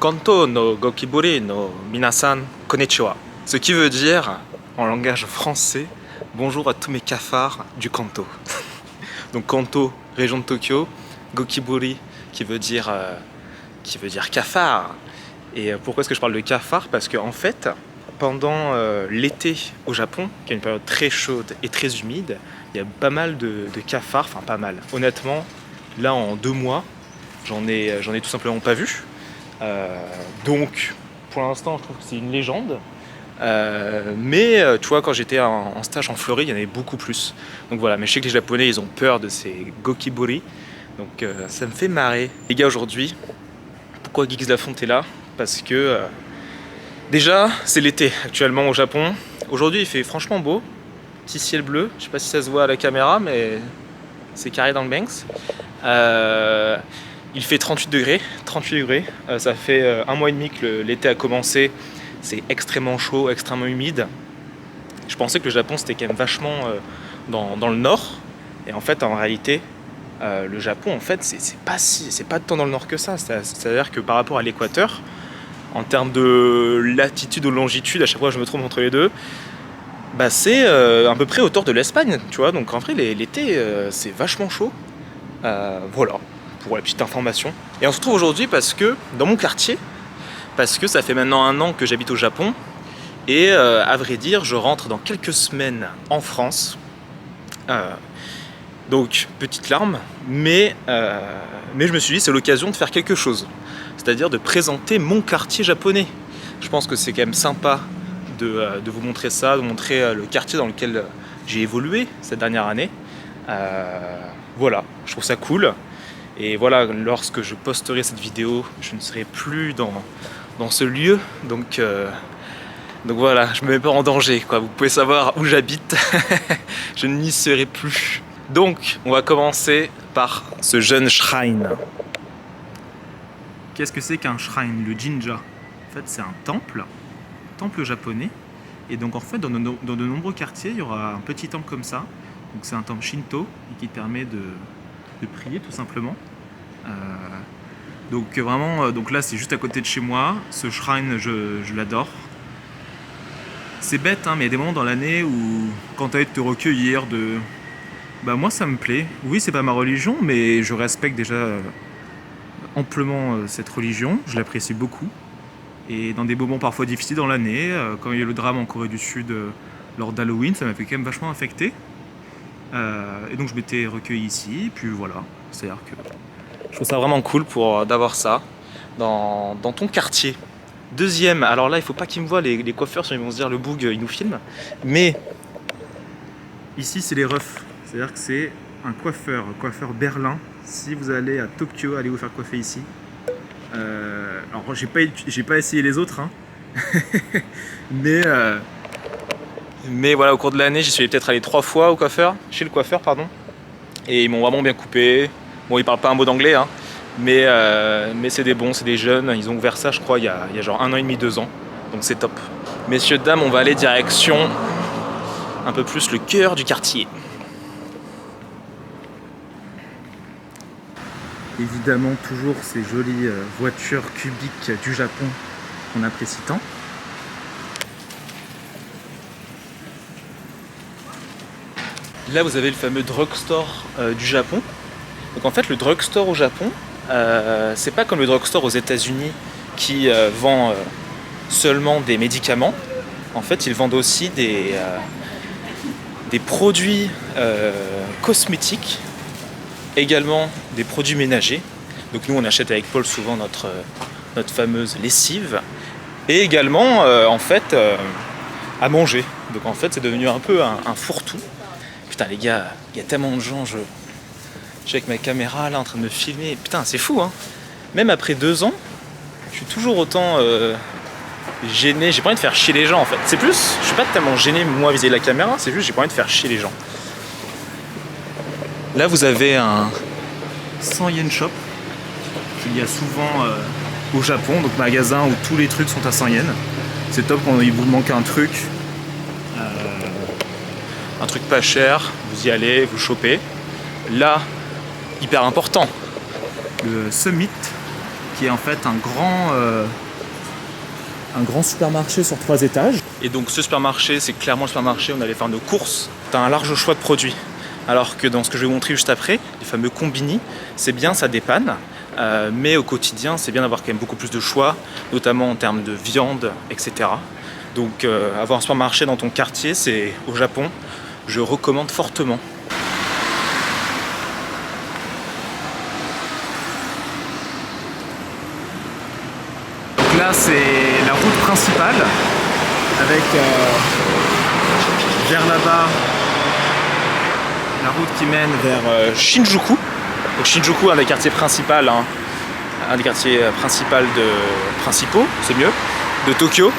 Kanto no Gokiburi no minasan konnichiwa. Ce qui veut dire, en langage français, bonjour à tous mes cafards du Kanto. Donc Kanto, région de Tokyo, Gokiburi qui veut dire cafard. Et pourquoi est-ce que je parle de cafard? Parce qu'en fait, pendant l'été au Japon, qui est une période très chaude et très humide, il y a pas mal de cafards, enfin pas mal. Honnêtement, là en 2 mois, j'en ai tout simplement pas vu. Donc pour l'instant je trouve que c'est une légende, mais tu vois, quand j'étais en stage en Floride, il y en avait beaucoup plus. Donc voilà, mais je sais que les Japonais ils ont peur de ces Gokiburi, donc ça me fait marrer. Les gars, aujourd'hui, pourquoi Geeks Lafonte est là? Parce que déjà c'est l'été actuellement au Japon. Aujourd'hui il fait franchement beau, petit ciel bleu, je sais pas si ça se voit à la caméra mais c'est carré dans le Banks. Il fait 38 degrés, ça fait 1 mois et demi que l'été a commencé, c'est extrêmement chaud, extrêmement humide. Je pensais que le Japon c'était quand même vachement dans le nord, et en fait en réalité le Japon en fait c'est pas tant dans le nord que ça, c'est-à-dire que par rapport à l'équateur, en termes de latitude ou longitude, à chaque fois je me trompe entre les deux, bah c'est à peu près autour de l'Espagne, tu vois, donc en vrai l'été c'est vachement chaud. Voilà, pour la petite information. Et on se retrouve aujourd'hui parce que, dans mon quartier, parce que ça fait maintenant 1 an que j'habite au Japon, et à vrai dire, je rentre dans quelques semaines en France. Donc, petite larme, mais je me suis dit c'est l'occasion de faire quelque chose. C'est-à-dire de présenter mon quartier japonais. Je pense que c'est quand même sympa de vous montrer ça, de montrer le quartier dans lequel j'ai évolué cette dernière année. Voilà, je trouve ça cool. Et voilà, lorsque je posterai cette vidéo, je ne serai plus dans ce lieu. Donc voilà, je me mets pas en danger, quoi. Vous pouvez savoir où j'habite. Je n'y serai plus. Donc, on va commencer par ce jeune shrine. Qu'est-ce que c'est qu'un shrine? Le jinja. En fait, c'est un temple japonais. Et donc, en fait, dans de nombreux quartiers, il y aura un petit temple comme ça. Donc, c'est un temple Shinto qui permet de prier tout simplement. Donc vraiment, donc là c'est juste à côté de chez moi. Ce shrine, je l'adore. C'est bête, hein, mais il y a des moments dans l'année où quand tu as envie de te recueillir, bah moi ça me plaît. Oui, c'est pas ma religion, mais je respecte déjà amplement cette religion. Je l'apprécie beaucoup. Et dans des moments parfois difficiles dans l'année, quand il y a eu le drame en Corée du Sud lors d'Halloween, ça m'a fait quand même vachement affecté. Et donc je m'étais recueilli ici, puis voilà. C'est-à-dire que je trouve ça vraiment cool d'avoir ça dans ton quartier. Deuxième, alors là il faut pas qu'ils me voient les coiffeurs, sinon ils vont se dire le boug il nous filme. Mais ici c'est les refs, c'est-à-dire que c'est un coiffeur Berlin. Si vous allez à Tokyo, allez vous faire coiffer ici. Alors j'ai pas essayé les autres, hein. Mais voilà, au cours de l'année, j'y suis peut-être allé 3 fois chez le coiffeur, pardon. Et ils m'ont vraiment bien coupé. Bon, ils parlent pas un mot d'anglais, hein, mais c'est des bons, c'est des jeunes. Ils ont ouvert ça, je crois, il y a genre 1 an et demi, 2 ans. Donc c'est top. Messieurs, dames, on va aller direction un peu plus le cœur du quartier. Évidemment, toujours ces jolies voitures cubiques du Japon qu'on apprécie tant. Là, vous avez le fameux drugstore du Japon. Donc en fait, le drugstore au Japon, c'est pas comme le drugstore aux États-Unis qui vend seulement des médicaments. En fait, ils vendent aussi des produits cosmétiques, également des produits ménagers. Donc nous, on achète avec Paul souvent notre fameuse lessive, et également en fait à manger. Donc en fait, c'est devenu un peu un fourre-tout. Putain les gars, il y a tellement de gens, je suis avec ma caméra là en train de me filmer, putain c'est fou, hein. Même après 2 ans, je suis toujours autant gêné, j'ai pas envie de faire chier les gens en fait. C'est plus, je suis pas tellement gêné moi vis-à-vis de la caméra, c'est juste j'ai pas envie de faire chier les gens. Là vous avez un 100 yen shop qu'il y a souvent au Japon, donc magasin où tous les trucs sont à 100 yens. C'est top quand il vous manque un truc pas cher, vous y allez, vous chopez. Là, hyper important, le Summit qui est en fait un grand supermarché sur 3 étages. Et donc ce supermarché, c'est clairement le supermarché où on allait faire nos courses. Tu as un large choix de produits. Alors que dans ce que je vais vous montrer juste après, les fameux combini, c'est bien, ça dépanne. Mais au quotidien, c'est bien d'avoir quand même beaucoup plus de choix, notamment en termes de viande, etc. Donc avoir un supermarché dans ton quartier, c'est au Japon, je recommande fortement. Donc là, c'est la route principale avec vers là-bas la route qui mène vers Shinjuku. Donc Shinjuku, un des quartiers principaux, principaux, c'est mieux, de Tokyo.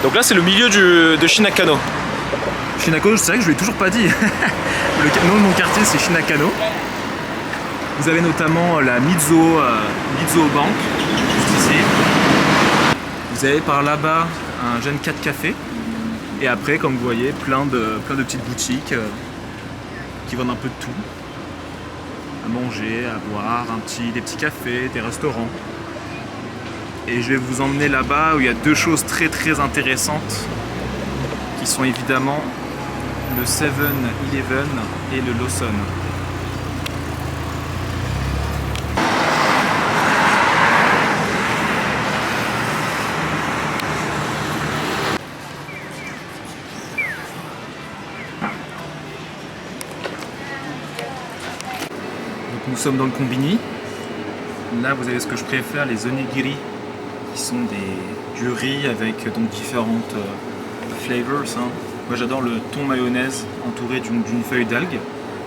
Donc là, c'est le milieu de Shinakano. Shinakano, c'est vrai que je ne l'ai toujours pas dit. Le nom de mon quartier, c'est Shinakano. Vous avez notamment la Mizuho Bank, juste ici. Vous avez par là-bas un Genkat Café. Et après, comme vous voyez, plein de petites boutiques qui vendent un peu de tout. À manger, à boire, des petits cafés, des restaurants. Et je vais vous emmener là-bas où il y a deux choses très très intéressantes qui sont évidemment le 7-Eleven et le Lawson. Nous sommes dans le combini. Là, vous avez ce que je préfère, les onigiri, qui sont du riz avec donc différentes flavors. Hein. Moi, j'adore le thon mayonnaise entouré d'une feuille d'algue.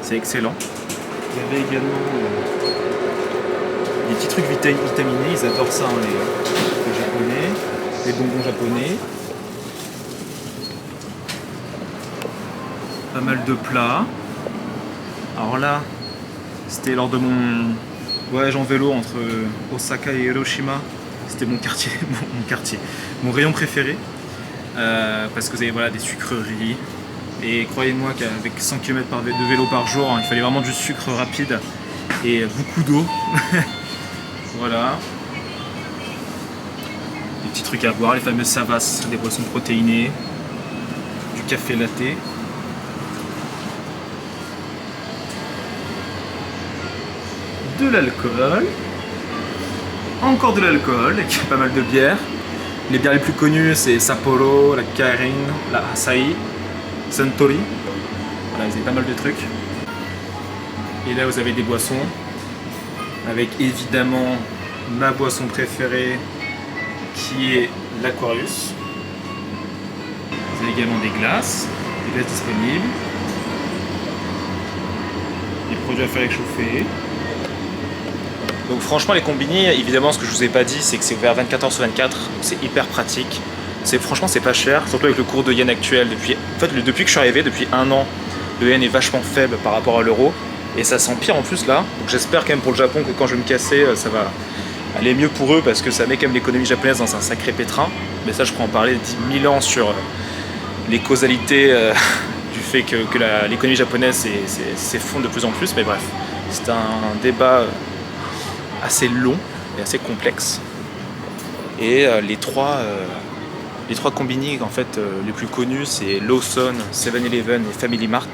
C'est excellent. Il y avait également des petits trucs vitaminés. Ils adorent ça, hein, les Japonais. Les bonbons japonais. Pas mal de plats. Alors là, c'était lors de mon voyage en vélo entre Osaka et Hiroshima. C'était mon rayon préféré. Parce que vous avez des sucreries. Et croyez-moi qu'avec 100 km de vélo par jour, il fallait vraiment du sucre rapide et beaucoup d'eau. Voilà. Des petits trucs à boire, les fameuses savas, des boissons protéinées, du café latte. De l'alcool, encore de l'alcool, et pas mal de bières. Les bières les plus connues, c'est Sapporo, la Kirin, la Asahi, Suntory. Voilà, vous avez pas mal de trucs. Et là, vous avez des boissons, avec évidemment ma boisson préférée, qui est l'Aquarius. Vous avez également des glaces disponibles, des produits à faire réchauffer. Donc franchement, les combini, évidemment, ce que je vous ai pas dit, c'est que c'est ouvert 24h sur 24, c'est hyper pratique. Franchement, c'est pas cher, surtout avec le cours de yen actuel. Depuis que je suis arrivé, depuis 1 an, le yen est vachement faible par rapport à l'euro. Et ça s'empire en plus là. Donc j'espère quand même pour le Japon que quand je vais me casser, ça va aller mieux pour eux, parce que ça met quand même l'économie japonaise dans un sacré pétrin. Mais ça, je pourrais en parler 10 000 ans sur les causalités du fait que l'économie japonaise s'effondre de plus en plus. Mais bref, c'est un débat assez long et assez complexe. Et les trois combini en fait les plus connus, c'est Lawson, 7-Eleven et Family Mart.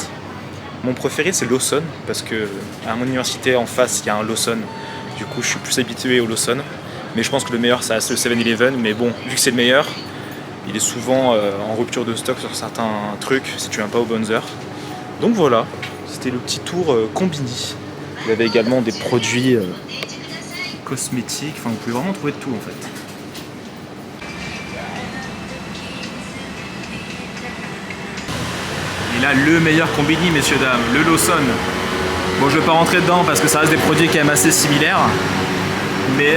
Mon préféré, c'est Lawson, parce que à mon université en face il y a un Lawson, du coup je suis plus habitué au Lawson. Mais je pense que le meilleur, ça reste le 7-Eleven. Mais bon, vu que c'est le meilleur, il est souvent en rupture de stock sur certains trucs si tu viens pas aux bonnes heures. Donc voilà, c'était le petit tour combini. Vous avez également des produits cosmétiques, enfin vous pouvez vraiment trouver de tout en fait. Et là, le meilleur combini, messieurs dames, le Lawson. Bon, je vais pas rentrer dedans parce que ça reste des produits quand même assez similaires, mais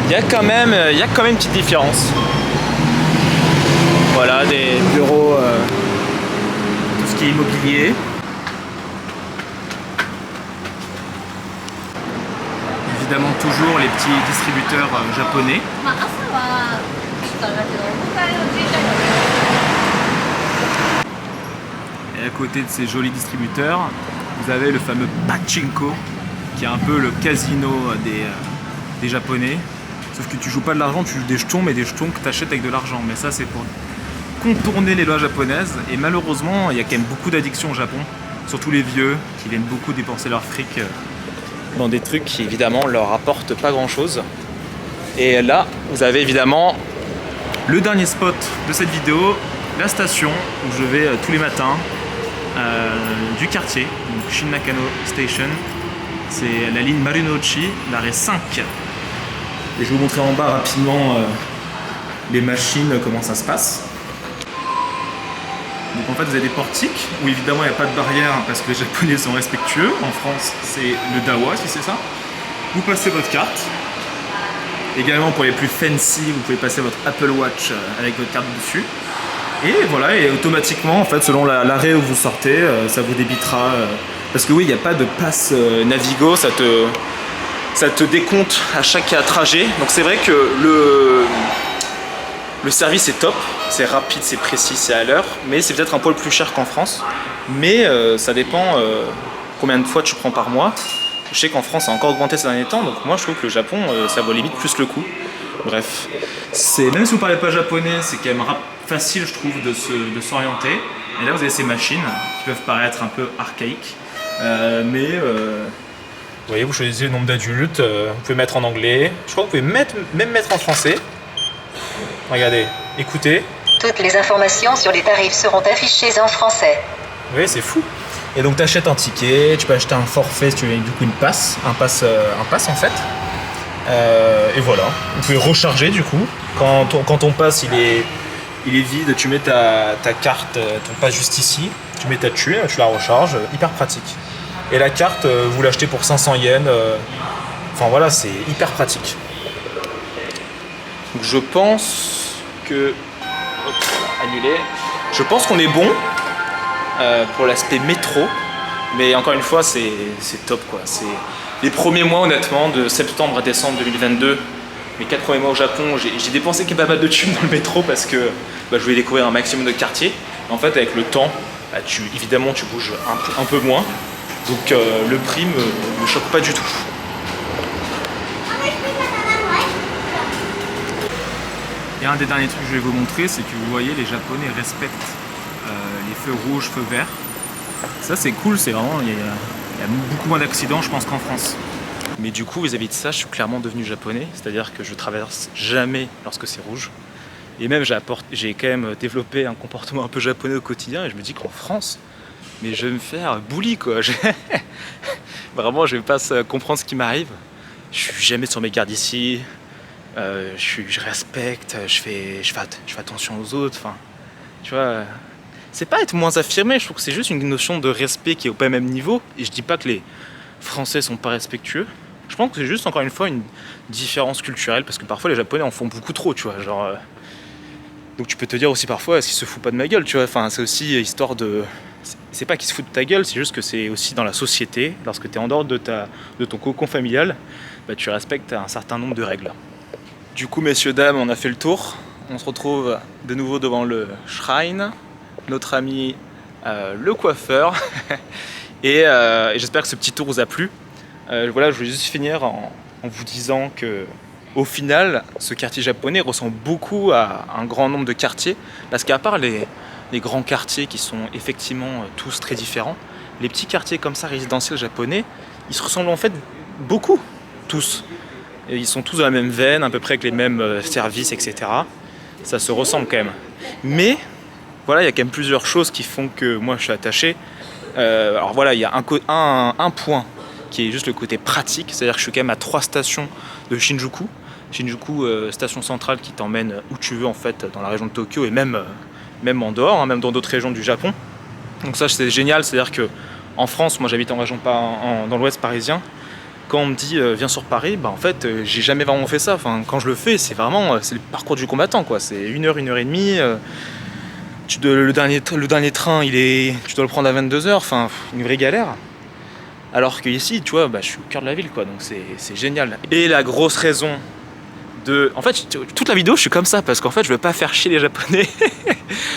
il y a quand même une petite différence. Voilà, des bureaux, tout ce qui est immobilier. Évidemment toujours les petits distributeurs japonais. Et à côté de ces jolis distributeurs, vous avez le fameux Pachinko, qui est un peu le casino des des japonais. Sauf que tu joues pas de l'argent, tu joues des jetons, mais des jetons que tu achètes avec de l'argent. Mais ça, c'est pour contourner les lois japonaises. Et malheureusement, il y a quand même beaucoup d'addictions au Japon. Surtout les vieux, qui viennent beaucoup dépenser leur fric dans des trucs qui, évidemment, leur apportent pas grand-chose. Et là, vous avez évidemment le dernier spot de cette vidéo, la station où je vais tous les matins du quartier, donc Shin-Nakano Station. C'est la ligne Marunouchi, l'arrêt 5. Et je vais vous montrer en bas rapidement les machines, comment ça se passe. Donc en fait vous avez des portiques où évidemment il n'y a pas de barrière parce que les Japonais sont respectueux. En France c'est le Dawa si c'est ça. Vous passez votre carte. Également pour les plus fancy vous pouvez passer votre Apple Watch avec votre carte dessus. Et voilà, et automatiquement en fait selon l'arrêt où vous sortez, ça vous débitera. Parce que oui il n'y a pas de passe Navigo, ça te décompte à chaque trajet. Donc c'est vrai que le service est top, c'est rapide, c'est précis, c'est à l'heure, mais c'est peut-être un poil plus cher qu'en France. Mais ça dépend combien de fois tu prends par mois. Je sais qu'en France ça a encore augmenté ces derniers temps, donc moi je trouve que le Japon ça vaut limite plus le coup. Bref, même si vous ne parlez pas japonais, c'est quand même facile je trouve de s'orienter. Et là vous avez ces machines qui peuvent paraître un peu archaïques, mais vous voyez, vous choisissez le nombre d'adultes, vous pouvez mettre en anglais, je crois que vous pouvez même mettre en français. Regardez, écoutez. Toutes les informations sur les tarifs seront affichées en français. Oui, c'est fou. Et donc tu achètes un ticket, tu peux acheter un forfait si tu veux, du coup une passe, un pass en fait. Et voilà, vous pouvez recharger du coup. Quand ton pass il est vide, tu mets ta carte, ton pass juste ici, tu mets ta tuile, tu la recharges, hyper pratique. Et la carte, vous l'achetez pour 500 yens. Enfin voilà, c'est hyper pratique. Donc je pense que... Hop, voilà, annulé. Je pense qu'on est bon pour l'aspect métro. Mais encore une fois, c'est top quoi. C'est les premiers mois honnêtement, de septembre à décembre 2022. Mes 4 premiers mois au Japon, j'ai dépensé pas mal de thunes dans le métro parce que je voulais découvrir un maximum de quartiers. En fait, avec le temps, évidemment, tu bouges un peu moins. Donc le prix me choque pas du tout. Et un des derniers trucs que je vais vous montrer, c'est que vous voyez, les Japonais respectent les feux rouges, feux verts. Ça c'est cool, c'est vraiment, il y a beaucoup moins d'accidents je pense qu'en France. Mais du coup vis-à-vis de ça, je suis clairement devenu japonais, c'est-à-dire que je traverse jamais lorsque c'est rouge. Et même j'ai quand même développé un comportement un peu japonais au quotidien et je me dis qu'en France, mais je vais me faire bully quoi. Vraiment je vais pas comprendre ce qui m'arrive. Je suis jamais sur mes gardes ici. Je respecte, je fais attention aux autres, enfin, tu vois, c'est pas être moins affirmé, je trouve que c'est juste une notion de respect qui est au pas même niveau, et je dis pas que les Français sont pas respectueux, je pense que c'est juste encore une fois une différence culturelle, parce que parfois les Japonais en font beaucoup trop, tu vois, genre, donc tu peux te dire aussi parfois, est-ce qu'ils se foutent pas de ma gueule, tu vois, enfin, c'est aussi histoire de... C'est pas qu'ils se foutent de ta gueule, c'est juste que c'est aussi dans la société, lorsque tu es en dehors de ton cocon familial, tu respectes un certain nombre de règles. Du coup, messieurs, dames, on a fait le tour. On se retrouve de nouveau devant le shrine, notre ami le coiffeur. et j'espère que ce petit tour vous a plu. Voilà, je voulais juste finir en vous disant que, au final, ce quartier japonais ressemble beaucoup à un grand nombre de quartiers. Parce qu'à part les grands quartiers qui sont effectivement tous très différents, les petits quartiers comme ça, résidentiels japonais, ils se ressemblent en fait beaucoup, tous. Et ils sont tous dans la même veine, à peu près avec les mêmes services, etc. Ça se ressemble quand même. Mais, voilà, il y a quand même plusieurs choses qui font que moi je suis attaché. Alors voilà, il y a un point qui est juste le côté pratique, c'est-à-dire que je suis quand même à 3 stations de Shinjuku. Shinjuku, station centrale qui t'emmène où tu veux en fait, dans la région de Tokyo et même en dehors, hein, même dans d'autres régions du Japon. Donc ça c'est génial, c'est-à-dire que en France, moi j'habite en région dans l'ouest parisien. Quand on me dit viens sur Paris, en fait j'ai jamais vraiment fait ça. Enfin, quand je le fais, c'est vraiment c'est le parcours du combattant quoi. C'est 1 heure, 1 heure et demie. Le dernier train, tu dois le prendre à 22h. Enfin, une vraie galère. Alors que ici, tu vois, je suis au cœur de la ville quoi. Donc c'est génial. Et la grosse raison En fait, toute la vidéo, je suis comme ça parce qu'en fait, je veux pas faire chier les Japonais.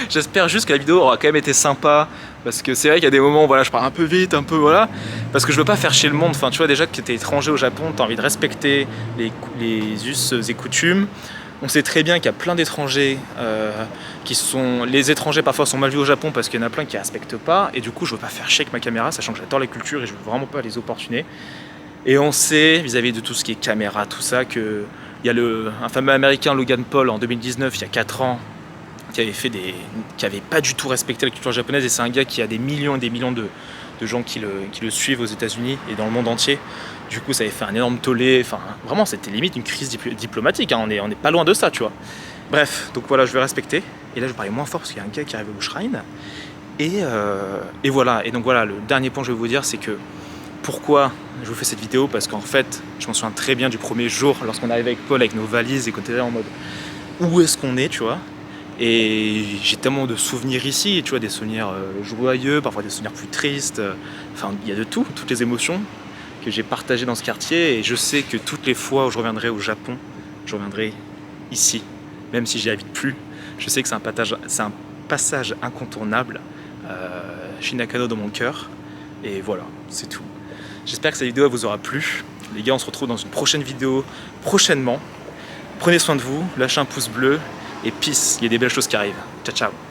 J'espère juste que la vidéo aura quand même été sympa parce que c'est vrai qu'il y a des moments où voilà, je parle un peu vite, un peu voilà, parce que je veux pas faire chier le monde. Enfin, tu vois, déjà que t'es étranger au Japon, t'as envie de respecter les us et coutumes. On sait très bien qu'il y a plein d'étrangers qui sont... Les étrangers parfois sont mal vus au Japon parce qu'il y en a plein qui ne respectent pas. Et du coup, je veux pas faire chier avec ma caméra, sachant que j'adore les cultures et je veux vraiment pas les opportuner. Et on sait, vis-à-vis de tout ce qui est caméra, tout ça, qu'il y a un fameux américain, Logan Paul, en 2019, il y a 4 ans, qui avait pas du tout respecté la culture japonaise. Et c'est un gars qui a des millions et des millions de gens qui le suivent aux États-Unis et dans le monde entier. Du coup, ça avait fait un énorme tollé. Enfin, vraiment, c'était limite une crise diplomatique. Hein. On est pas loin de ça, tu vois. Bref, donc voilà, je vais respecter. Et là, je parlais moins fort parce qu'il y a un gars qui arrive au shrine. Et voilà. Et donc voilà, le dernier point que je vais vous dire, c'est que pourquoi je vous fais cette vidéo, parce qu'en fait, je m'en souviens très bien du premier jour, lorsqu'on arrivait avec Paul avec nos valises et qu'on était là en mode où est-ce qu'on est, tu vois. Et j'ai tellement de souvenirs ici, tu vois, des souvenirs joyeux, parfois des souvenirs plus tristes. Enfin, il y a de tout, toutes les émotions que j'ai partagées dans ce quartier. Et je sais que toutes les fois où je reviendrai au Japon, je reviendrai ici, même si j'y habite plus. Je sais que c'est un passage incontournable. Shinakano dans mon cœur. Et voilà, c'est tout. J'espère que cette vidéo vous aura plu. Les gars, on se retrouve dans une prochaine vidéo prochainement. Prenez soin de vous, lâchez un pouce bleu et peace, il y a des belles choses qui arrivent. Ciao, ciao.